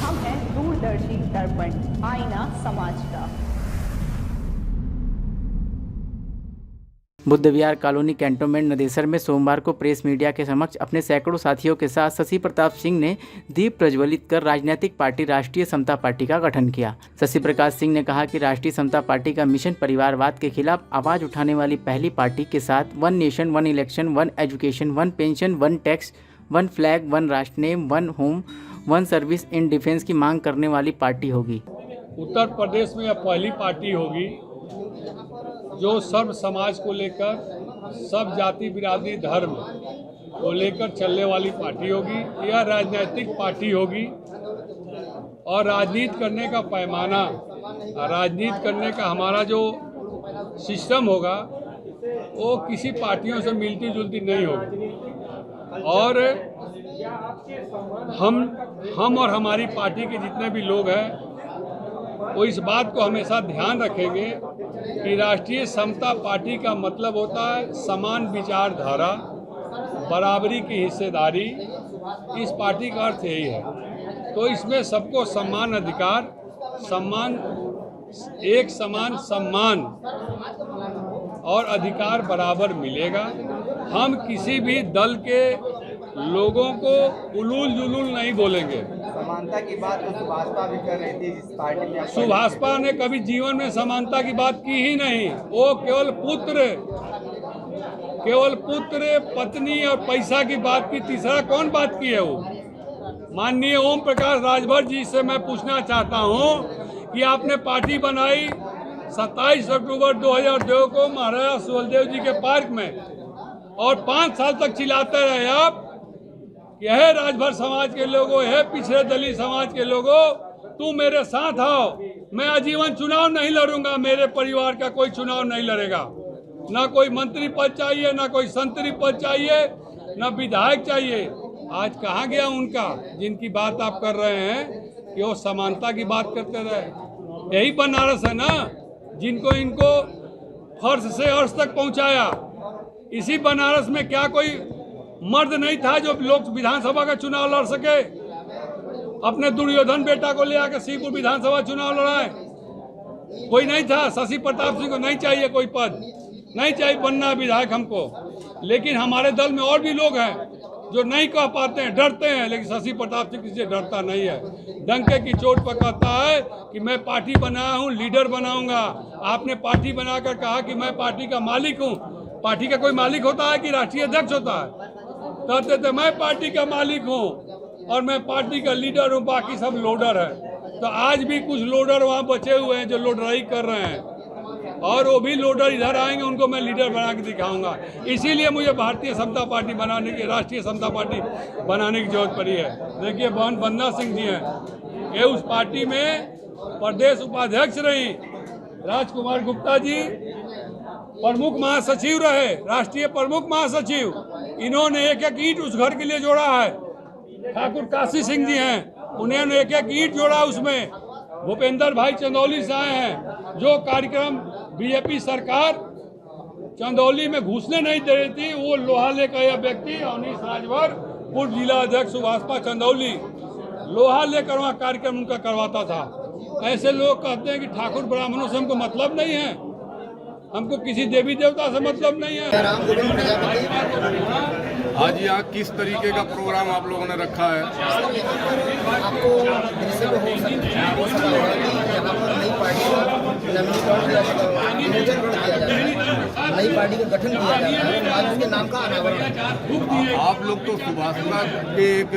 हम हैं दूरदर्शी दर्पण, आईना समाज का। बुद्ध विहार कॉलोनी कैंटोनमेंट नदेसर में सोमवार को प्रेस मीडिया के समक्ष अपने सैकड़ों साथियों के साथ शशि प्रताप सिंह ने दीप प्रज्वलित कर राजनीतिक पार्टी राष्ट्रीय समता पार्टी का गठन किया। शशि प्रकाश सिंह ने कहा कि राष्ट्रीय समता पार्टी का मिशन परिवारवाद के खिलाफ आवाज उठाने वाली पहली पार्टी के साथ 1 nation 1 election 1 education 1 pension 1 tax 1 flag 1 राष्ट्र name 1 home 1 service in defence की मांग करने वाली पार्टी होगी। उत्तर प्रदेश में यह पहली पार्टी होगी जो सर्व समाज को लेकर, सब जाति बिरादरी धर्म को लेकर चलने वाली पार्टी होगी। यह राजनीतिक पार्टी होगी और राजनीति करने का पैमाना, राजनीति करने का हमारा जो सिस्टम होगा वो किसी पार्टियों से मिलती जुलती नहीं होगी। और हम और हमारी पार्टी के जितने भी लोग हैं वो इस बात को हमेशा ध्यान रखेंगे कि राष्ट्रीय समता पार्टी का मतलब होता है समान विचारधारा, बराबरी की हिस्सेदारी। इस पार्टी का अर्थ यही है। तो इसमें सबको समान अधिकार, एक समान सम्मान और अधिकार बराबर मिलेगा। हम किसी भी दल के लोगों को उलूल जुलूल नहीं बोलेंगे। समानता की बात तो सुभाषपा भी कर रही थी इस पार्टी में। सुभाषपा ने कभी जीवन में समानता की बात की ही नहीं। वो केवल पुत्र, पत्नी और पैसा की बात की। तीसरा कौन बात की है वो? माननीय ओम प्रकाश राजभर जी से मैं पूछना चाहता हूँ कि आपने पार्टी बनाई 27 अक्टूबर 2002 को महाराजा सुहेलदेव जी के पार्क में और 5 साल तक चिल्लाते रहे आप कि है राजभर समाज के लोगों, है पिछड़े दलित समाज के लोगों, तू मेरे साथ आओ, मैं आजीवन चुनाव नहीं लड़ूंगा, मेरे परिवार का कोई चुनाव नहीं लड़ेगा, ना कोई मंत्री पद चाहिए, ना कोई संतरी पद चाहिए, ना विधायक चाहिए। आज कहाँ गया उनका जिनकी बात आप कर रहे हैं कि वो समानता की बात करते रहे? यही बनारस है ना जिनको इनको फर्श से अर्श तक पहुंचाया। इसी बनारस में क्या कोई मर्द नहीं था जो लोक विधानसभा का चुनाव लड़ सके? अपने दुर्योधन बेटा को ले आकर सीपुर विधानसभा चुनाव लड़ाए? कोई नहीं था। शशि प्रताप सिंह को नहीं चाहिए कोई पद, नहीं चाहिए बनना विधायक हमको। लेकिन हमारे दल में और भी लोग हैं जो नहीं कह पाते हैं, डरते हैं, लेकिन शशि प्रताप सिंह किसी से डरता नहीं है। डंके की चोट पर कहता है कि मैं पार्टी बनाया हूँ, लीडर बनाऊंगा। आपने पार्टी बनाकर कहा कि मैं पार्टी का मालिक हूँ। पार्टी का कोई मालिक होता है कि राष्ट्रीय अध्यक्ष होता है? कहते थे मैं पार्टी का मालिक हूँ और मैं पार्टी का लीडर हूँ, बाकी सब लोडर है। तो आज भी कुछ लोडर वहाँ बचे हुए हैं जो लोडराई कर रहे हैं और वो भी लोडर इधर आएंगे, उनको मैं लीडर बना के दिखाऊंगा। इसीलिए मुझे भारतीय समता पार्टी बनाने की, राष्ट्रीय समता पार्टी बनाने की जरूरत पड़ी है। देखिए बहन वंदना सिंह जी हैं, ये उस पार्टी में प्रदेश उपाध्यक्ष रही। राजकुमार गुप्ता जी प्रमुख महासचिव रहे, राष्ट्रीय प्रमुख महासचिव। इन्होंने एक एक ईंट उस घर के लिए जोड़ा है। ठाकुर काशी सिंह जी हैं, उन्होंने एक एक ईंट जोड़ा उसमें। भूपेंद्र भाई चंदौली से आए हैं। जो कार्यक्रम बीजेपी सरकार चंदौली में घुसने नहीं दे रही थी, वो लोहा लेकर आया व्यक्ति अवनीश राजभर, पूर्व जिला अध्यक्ष सुभाषपा चंदौली, लोहा लेकर वहाँ कार्यक्रम उनका करवाता था। ऐसे लोग कहते हैं कि ठाकुर ब्राह्मणों से हमको मतलब नहीं है, हमको किसी देवी देवता से मतलब नहीं है। आज यहाँ किस तरीके का प्रोग्राम आप लोगों ने रखा है? आपको नई पार्टी का गठन किया जा रहा है, आज उसके नाम का अनावरण। आप लोग तो सुभाषपा के एक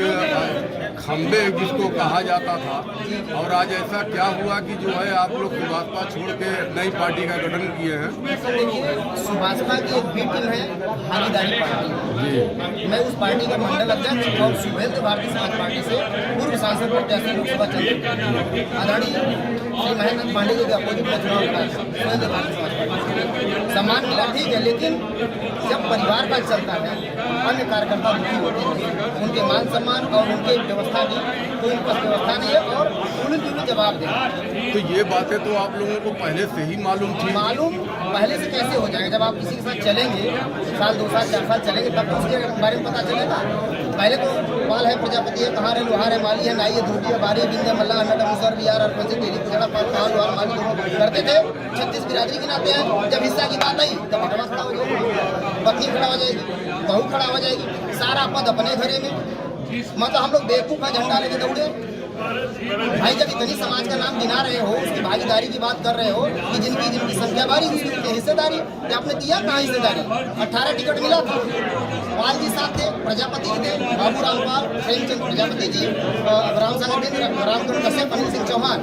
खंबे जिसको कहा जाता था, और आज ऐसा क्या हुआ कि जो है आप लोग सुभाषपा छोड़ के नई पार्टी का गठन किए हैं? सुभाषपा की एक बी टीम है भागीदारी पार्टी। मैं उस पार्टी का मंडल अध्यक्ष और सुहेलदेव भारतीय समाज पार्टी से पूर्व सांसद प्रत्याशी लोकसभा चंद्र आदरणीय श्री महेंद्र पांडे जी के अपोजिट में चुनाव लड़ा सुहेलदेव भारतीय समाज पार्टी। सम्मान मिला ठीक है, लेकिन जब परिवार का चलता है, अन्य कार्यकर्ता दुखी होते हैं, उनके मान सम्मान और उनके व्यवस्था की कोई व्यवस्था नहीं है और जुलूल जवाब दें। तो ये बातें तो आप लोगों को पहले से ही मालूम थी। मालूम पहले से कैसे हो जाएगा? जब आप किसी के साथ चलेंगे, साल 2 साल 4 साल चलेंगे, तब तो उसके बारे में पता चलेगा। पहले तो पाल है, प्रजापति है, कहाँ है, लोहार है, माली है, नाई है, धोबी है, बारी, बिंदे, मल्ला, अन्ना, मुसर, बिहार, अरपन से डेली पुजड़ा, पाल, कहाँ, लोहार, माली दोनों करते थे। 36 बिरादरी के नाते हैं। जब हिस्सा की बात आई तब हटवा खड़ा हो जाएगी, पत्नी खड़ा हो जाएगी, बहू खड़ा हो जाएगी, सारा पद अपने घरे में। मतलब हम लोग बेवकूफ़ है, झंडा लेके दौड़े। भाई जब इतनी समाज का नाम गिना रहे हो, उसकी भागीदारी की बात कर रहे हो कि जिनकी संख्या बारी, उसकी हिस्सेदारी, ये आपने दिया कहाँ हिस्सेदारी? 18 टिकट मिला था। पाल जी साथ थे, प्रजापति जी थे, बाबू रामपाल, प्रेमचंद प्रजापति जी, रामचंद्र कश्यप, अनिल सिंह चौहान,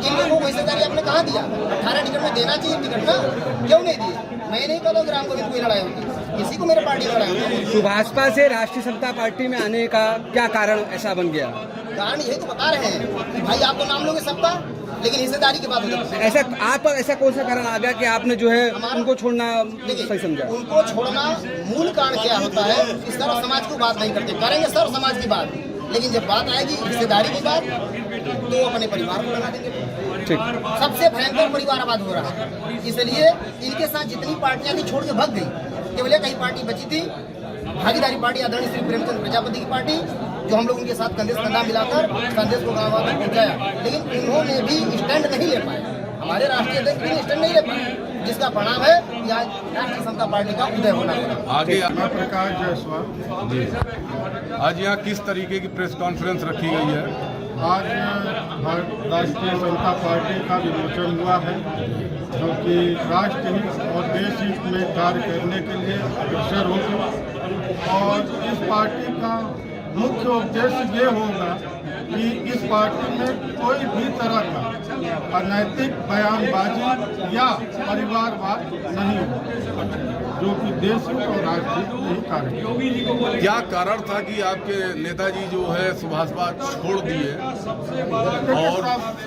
इन लोगों को हिस्सेदारी आपने कहाँ दिया? 18 टिकट में देना चाहिए टिकट ना, क्यों नहीं दिए? मैं नहीं कहता राम गोविंद कोई लड़ाई होगी, किसी को मेरे पार्टी लड़ाई होगी। भाजपा से राष्ट्रीय समता पार्टी में आने का क्या कारण ऐसा बन गया? कारण यही तो बता रहे हैं कि भाई आप तो नाम लोगे सबका, लेकिन हिस्सेदारी की बात हो जाती है। ऐसा आप पर ऐसा कौन सा कारण आ गया कि आपने जो है उनको छोड़ना सही समझा? उनको छोड़ना मूल कारण क्या होता है? इस तरह समाज की बात नहीं करते, करेंगे सर समाज की बात, लेकिन जब बात आएगी हिस्सेदारी की बात तो अपने परिवार को बना देंगे। ठीक, सबसे भयंकर परिवारवाद हो रहा है, इसलिए इनके साथ जितनी पार्टियां थी छोड़ के भाग गई। केवल कई पार्टी बची थी, भागीदारी पार्टी आदरणीय श्री प्रेमचंद प्रजापति की पार्टी, जो हम लोग उनके साथ कंधे से कंधा मिलाकर संदेश को गाँव तक पहुँचाया, लेकिन उन्होंने भी स्टैंड नहीं ले पाए। हमारे राष्ट्रीय अध्यक्ष भी स्टैंड नहीं ले पाए, जिसका परिणाम है कि आज राष्ट्रीय समता पार्टी का उदय होना पड़ा। आगे मैं प्रकाश जायसवाल जी, आज यहाँ किस तरीके की प्रेस कॉन्फ्रेंस रखी गई है? आज राष्ट्रीय समता पार्टी का विमोचन हुआ है, क्योंकि राष्ट्र हित और देश हित में कार्य करने के लिए अग्रसर होगी। और इस पार्टी का मुख्य उद्देश्य ये होगा कि इस पार्टी में कोई भी तरह का अनैतिक बयानबाजी या परिवारवाद नहीं होगा, जो कि देश और राष्ट्र में ही कार्य। क्या कारण था कि आपके नेताजी जो है सुभाषपा छोड़ दिए और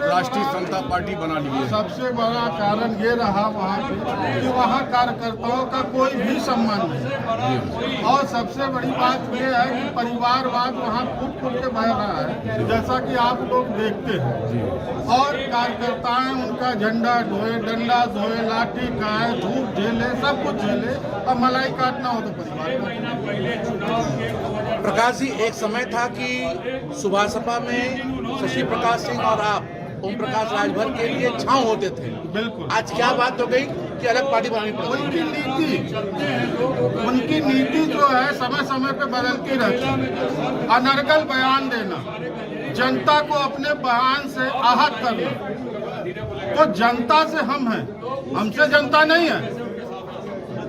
राष्ट्रीय समता पार्टी बना लिए? सबसे बड़ा कारण ये रहा वहाँ पे कि वहाँ कार्यकर्ताओं का कोई भी सम्मान नहीं, और सबसे बड़ी बात ये है कि परिवारवाद वहाँ फूट फूट के बह रहा है, जैसा कि आप लोग देखते हैं। और कार्यकर्ताएं उनका झंडा ढोए, डंडा ढोए, लाठी खाए, धूप झेले, सब कुछ झेले, और मलाई काटना हो तो परिवार। प्रकाश जी, एक समय था कि सुभाषपा में शशि प्रकाश सिंह और आप ओम प्रकाश राजभर के लिए छांव होते थे। बिल्कुल। आज क्या बात हो गई कि अलग पार्टी बनानी पड़ी? उनकी नीति जो है समय समय पे बदलती रहती है। अनर्गल बयान देना, जनता को अपने बयान से आहत करना, तो जनता से हम हैं, हमसे जनता नहीं है,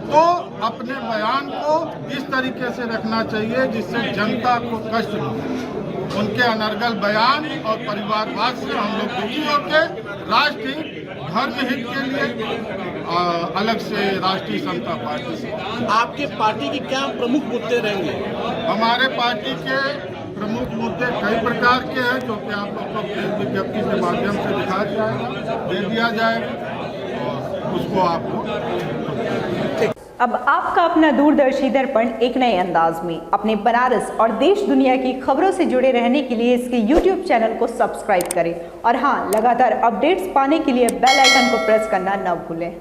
तो अपने बयान को इस तरीके से रखना चाहिए जिससे जनता को कष्ट न। उनके अनर्गल बयान और परिवारवाद से हम लोग दुखी होकर राष्ट्रीय धर्म हित के लिए अलग से राष्ट्रीय समता पार्टी से। आपके पार्टी के क्या प्रमुख मुद्दे रहेंगे? हमारे पार्टी के प्रमुख मुद्दे कई प्रकार के हैं, जो कि आप लोग को प्रेस विज्ञप्ति के माध्यम से दिखाया जाएगा, दे दिया जाएगा, और उसको आपको। अब आपका अपना दूरदर्शी दर्पण एक नए अंदाज में अपने बनारस और देश दुनिया की खबरों से जुड़े रहने के लिए इसके YouTube चैनल को सब्सक्राइब करें और हाँ, लगातार अपडेट्स पाने के लिए बेल आइकन को प्रेस करना न भूलें।